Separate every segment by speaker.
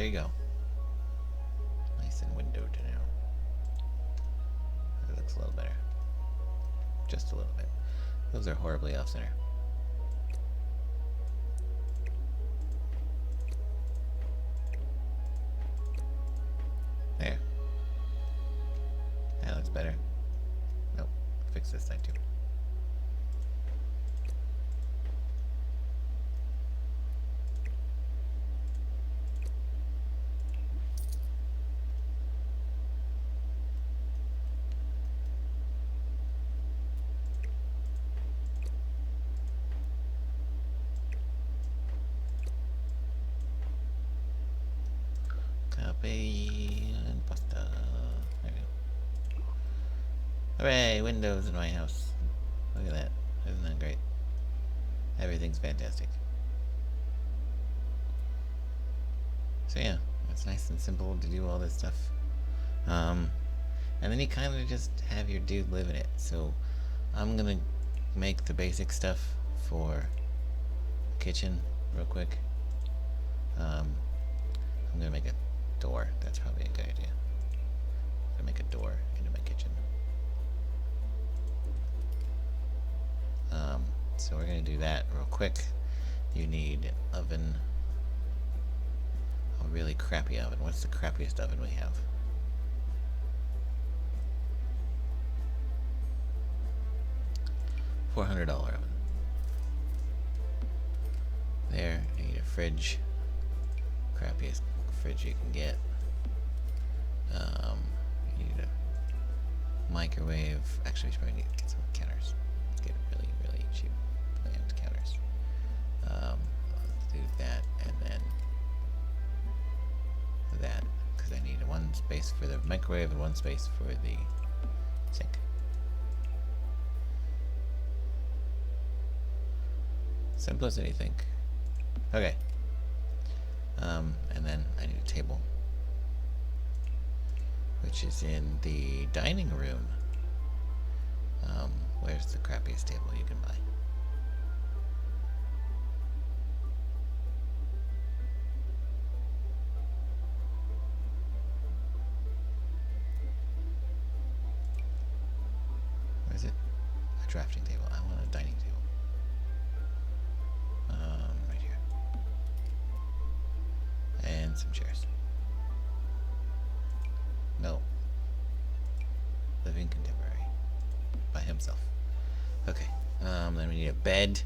Speaker 1: you go. Nice and windowed now. That looks a little better. Just a little bit. Those are horribly off center. There. That looks better. Nope. Fix this side too. Copy and pasta. There we go. Hooray! Windows in my house. Look at that. Isn't that great? Everything's fantastic. So yeah, it's nice and simple to do all this stuff. And then you kind of just have your dude live in it. So I'm gonna make the basic stuff for kitchen real quick. I'm gonna make a door. That's probably a good idea. I'm gonna make a door into my kitchen. So we're gonna do that real quick. You need an oven. A really crappy oven. What's the crappiest oven we have? $400 oven. There, you need a fridge. Crappiest fridge you can get. You need a microwave. Actually, we probably need to get some counters. Let's get really, really cheap bland counters. Let's do that, and then that, because I need one space for the microwave and one space for the sink. Simple as anything. Okay. And then I need a table, which is in the dining room. Where's the crappiest table you can buy? Where is it? A drafting table. I want a dining table. Right here. And some chairs. No. Living contemporary. By himself. Okay. Then we need a bed.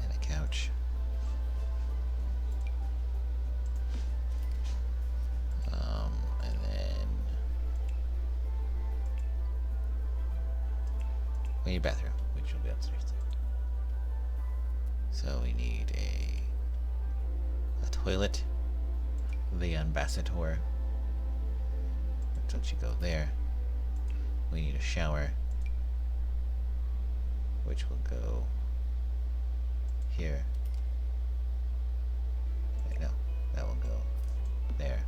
Speaker 1: And a couch. And then we need a bathroom, which will be upstairs. So we need a toilet, the ambassador, which will you go there. We need a shower, which will go here. Wait, no, that will go there.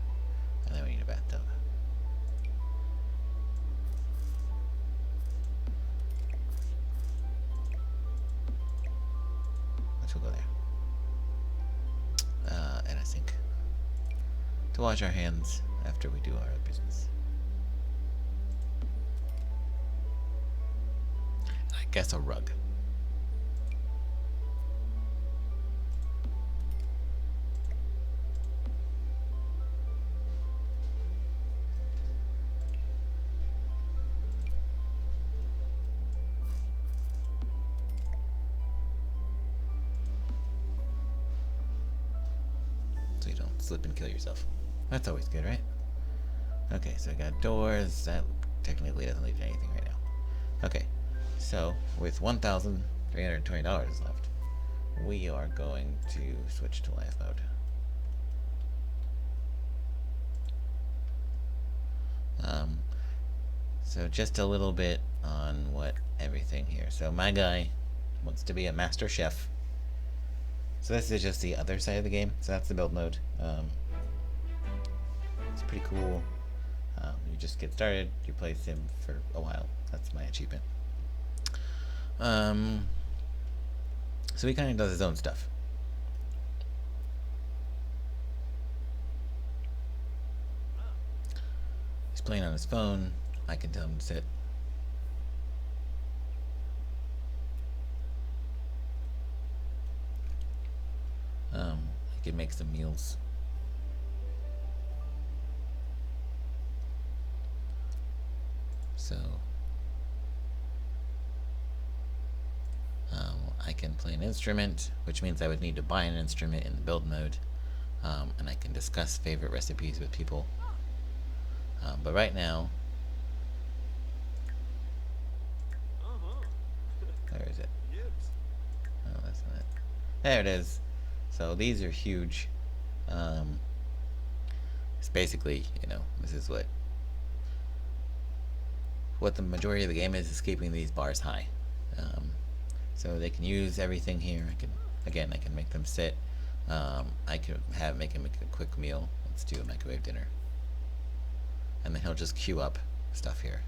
Speaker 1: And then we need a bathtub. Which will go there. And a sink. To wash our hands after we do our business. I guess a rug. So you don't slip and kill yourself. That's always good, right? Okay, so I got doors. That technically doesn't leave anything right now. Okay, so with $1,320 left, we are going to switch to life mode. So just a little bit on what everything here. So my guy wants to be a master chef. So this is just the other side of the game. So that's the build mode. It's pretty cool. You just get started. You play Sim for a while. That's my achievement. So he kind of does his own stuff. He's playing on his phone. I can tell him to sit. He can make some meals. So I can play an instrument, which means I would need to buy an instrument in the build mode, and I can discuss favorite recipes with people. But right now, where is it? Oh, that's not it. There it is. So these are huge. It's basically, this is what the majority of the game is keeping these bars high. So they can use everything here. I can make them sit. I can make him a quick meal. Let's do a microwave dinner. And then he'll just queue up stuff here.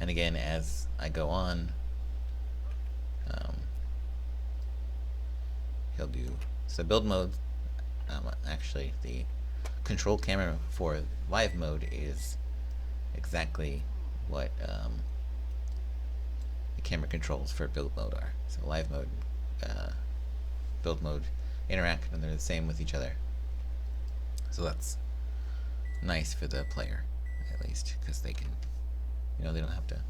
Speaker 1: And again, as I go on, he'll do build mode. Actually, the control camera for live mode is exactly what the camera controls for build mode are. So live mode, build mode interact, and they're the same with each other. So that's nice for the player, at least, because they can, they don't have to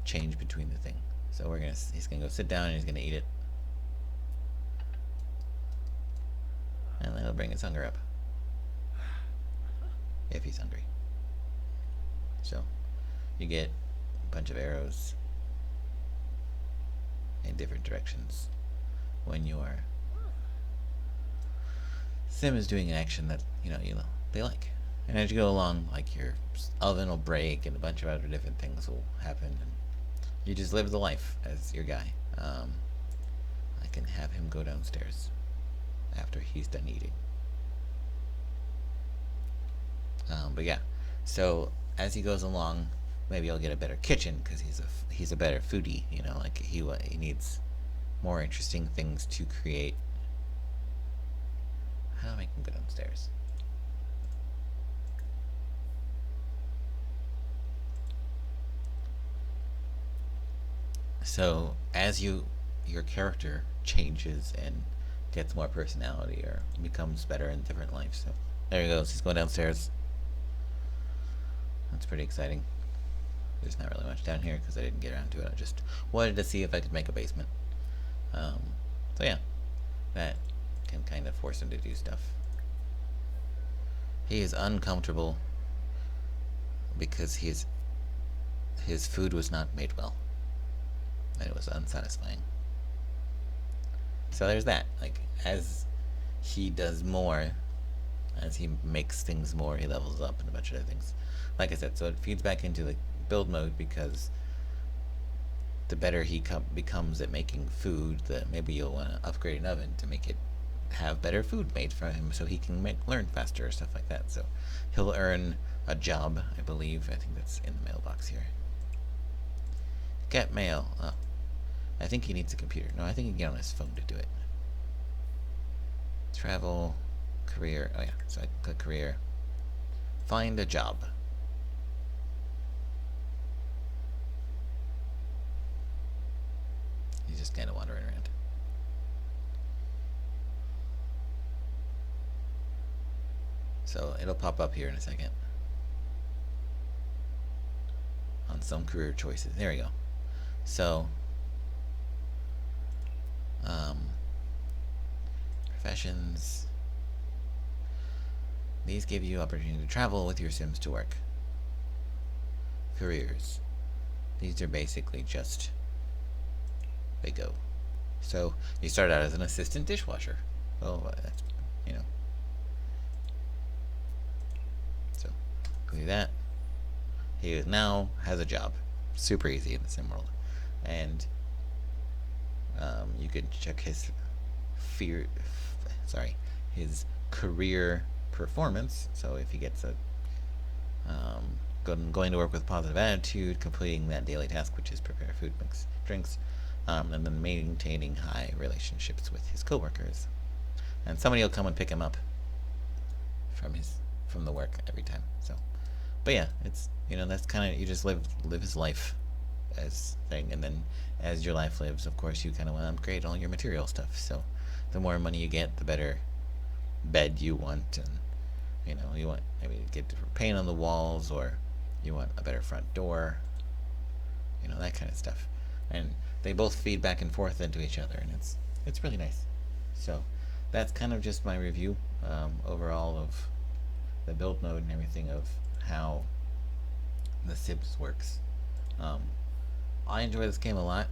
Speaker 1: change between the thing. So he's gonna go sit down and he's gonna eat it, and that'll bring his hunger up, if he's hungry. So you get a bunch of arrows in different directions when your Sim is doing an action that they like. And as you go along, like, your oven will break and a bunch of other different things will happen, and you just live the life as your guy. I can have him go downstairs after he's done eating. But yeah, so as he goes along, maybe I'll get a better kitchen because he's a better foodie. Like he needs more interesting things to create. How do I make him go downstairs? So as your character changes and gets more personality or becomes better in different lives. So there he goes. He's going downstairs. That's pretty exciting. There's not really much down here because I didn't get around to it. I just wanted to see if I could make a basement. So yeah, that can kind of force him to do stuff. He is uncomfortable because his food was not made well, and it was unsatisfying. So there's that. Like, as he does more, as he makes things more, he levels up and a bunch of other things. Like I said, so it feeds back into the build mode because the better he becomes at making food, maybe you'll want to upgrade an oven to make it have better food made for him so he can learn faster or stuff like that. So he'll earn a job, I believe. I think that's in the mailbox here. Get mail. Oh. I think he needs a computer. No, I think he can get on his phone to do it. Travel, career. Oh yeah, so I click career. Find a job. He's just kind of wandering around. So it'll pop up here in a second. On some career choices. There we go. So professions. These give you opportunity to travel with your Sims to work. Careers. These are basically just, they go. So you start out as an assistant dishwasher. Oh, that's, So do that. He now has a job. Super easy in the Sim world. and you can check his his career performance. So if he gets a going to work with a positive attitude, completing that daily task, which is prepare food, mix drinks, and then maintaining high relationships with his coworkers. And somebody will come and pick him up from the work every time. So, but yeah, it's that's kind of, you just live his life as thing, and then as your life lives, of course, you kind of want to upgrade all your material stuff. So, the more money you get, the better bed you want, and you want maybe to get different paint on the walls, or you want a better front door, that kind of stuff. And they both feed back and forth into each other, and it's really nice. So that's kind of just my review overall of the build mode and everything of how the Sims works. I enjoy this game a lot.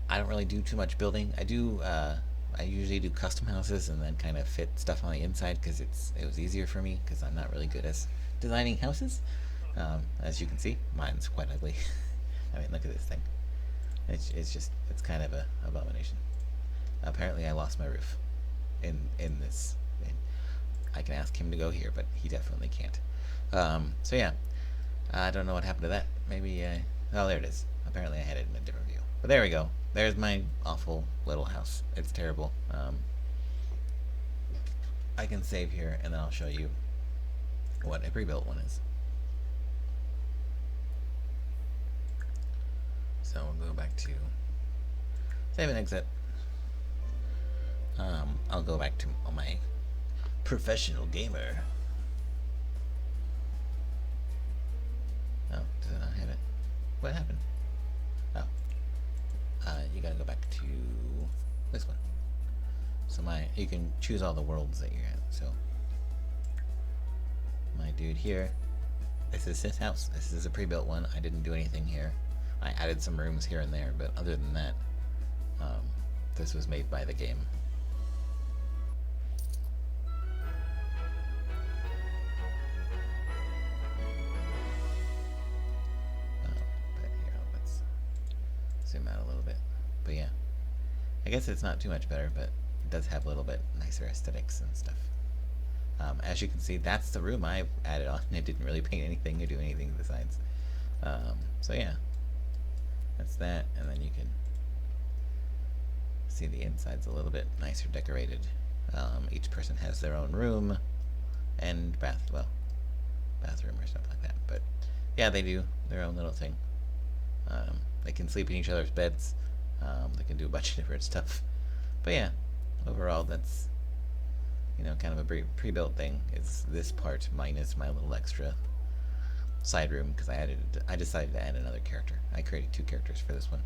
Speaker 1: I don't really do too much building. I usually do custom houses and then kind of fit stuff on the inside because it was easier for me because I'm not really good at designing houses. As you can see, mine's quite ugly. I mean, look at this thing. It's kind of a abomination. Apparently, I lost my roof in this. I can ask him to go here, but he definitely can't. So yeah, I don't know what happened to that. Maybe oh, there it is. Apparently, I had it in a different view. But there we go. There's my awful little house. It's terrible. I can save here, and then I'll show you what a pre-built one is. So we'll go back to save and exit. I'll go back to my professional gamer. Oh, does it not have it? What happened? Oh. You gotta go back to this one. So you can choose all the worlds that you're at. So my dude here, this is his house. This is a pre-built one. I didn't do anything here. I added some rooms here and there, but other than that, this was made by the game. But here, let's zoom out a little bit. But yeah, I guess it's not too much better, but it does have a little bit nicer aesthetics and stuff. As you can see, that's the room I added on. I didn't really paint anything or do anything besides. So yeah, that's that, and then you can see the inside's a little bit nicer decorated. Each person has their own room and bathroom or stuff like that. But yeah, they do their own little thing. They can sleep in each other's beds. They can do a bunch of different stuff. But yeah, overall, that's kind of a pre-built thing. Is this part minus my little extra side room because I decided to add another character. I created 2 characters for this one.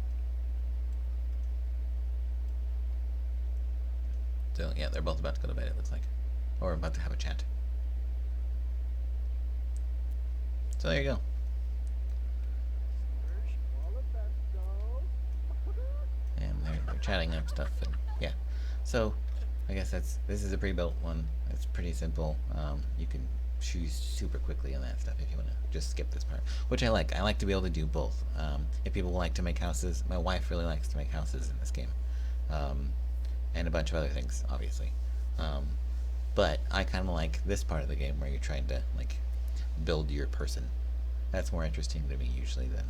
Speaker 1: So yeah, they're both about to go to bed, it looks like, or about to have a chat. So there you go. And they're chatting up stuff, and yeah. So I guess this is a pre-built one. It's pretty simple. You can choose super quickly on that stuff if you want to just skip this part, which I like. I like to be able to do both. If people like to make houses, my wife really likes to make houses in this game, and a bunch of other things, obviously. But I kind of like this part of the game where you're trying to build your person. That's more interesting to me usually than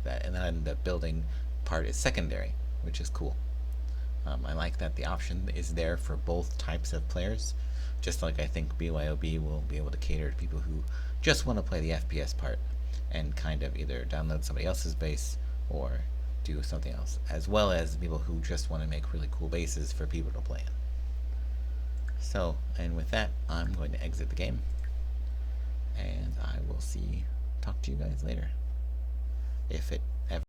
Speaker 1: that. And then the building part is secondary, which is cool. I like that the option is there for both types of players, just like I think BYOB will be able to cater to people who just want to play the FPS part and kind of either download somebody else's base or do something else, as well as people who just want to make really cool bases for people to play in. So, and with that, I'm going to exit the game, and I will talk to you guys later, if it